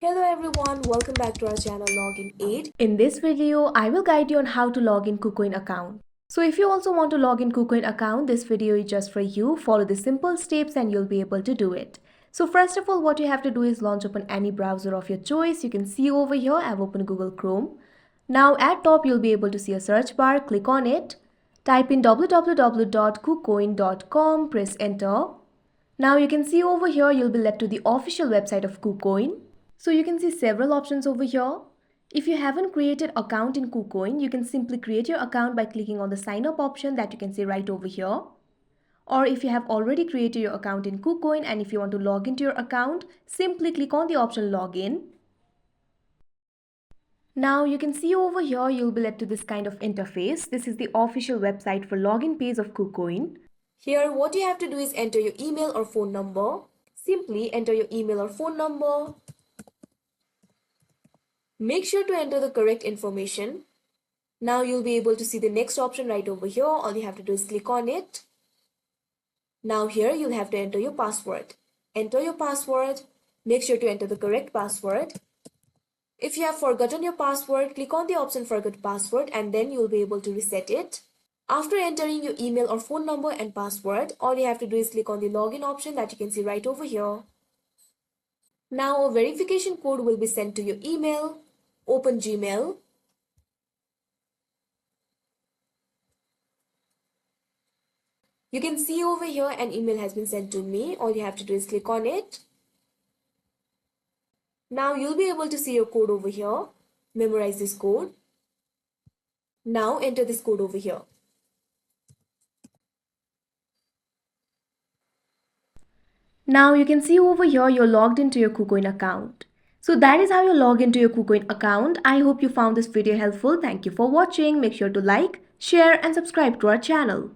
Hello everyone, welcome back to our channel Login Aid. In this video, I will guide you on how to log in KuCoin account. So if you also want to log in KuCoin account, this video is just for you. Follow the simple steps and you'll be able to do it. So first of all, what you have to do is launch open any browser of your choice. You can see over here, I've opened Google Chrome. Now at top, you'll be able to see a search bar. Click on it. Type in www.kucoin.com, press enter. Now you can see over here, you'll be led to the official website of KuCoin. So you can see several options over here. If you haven't created account in KuCoin, you can simply create your account by clicking on the sign up option that you can see right over here. Or if you have already created your account in KuCoin and if you want to log into your account, simply click on the option login. Now you can see over here you'll be led to this kind of interface. This is the official website for login page of KuCoin. Here what you have to do is enter your email or phone number. Simply enter your email or phone number. Make sure to enter the correct information. Now you'll be able to see the next option right over here. All you have to do is click on it. Now here you'll have to enter your password. Enter your password. Make sure to enter the correct password. If you have forgotten your password, click on the option forget password and then you'll be able to reset it. After entering your email or phone number and password, all you have to do is click on the login option that you can see right over here. Now a verification code will be sent to your email. Open Gmail. You can see over here an email has been sent to me. All you have to do is click on it. Now you'll be able to see your code over here. Memorize this code. Now enter this code over here. Now you can see over here you're logged into your KuCoin account. So that is how you log into your KuCoin account. I hope you found this video helpful. Thank you for watching. Make sure to like, share and subscribe to our channel.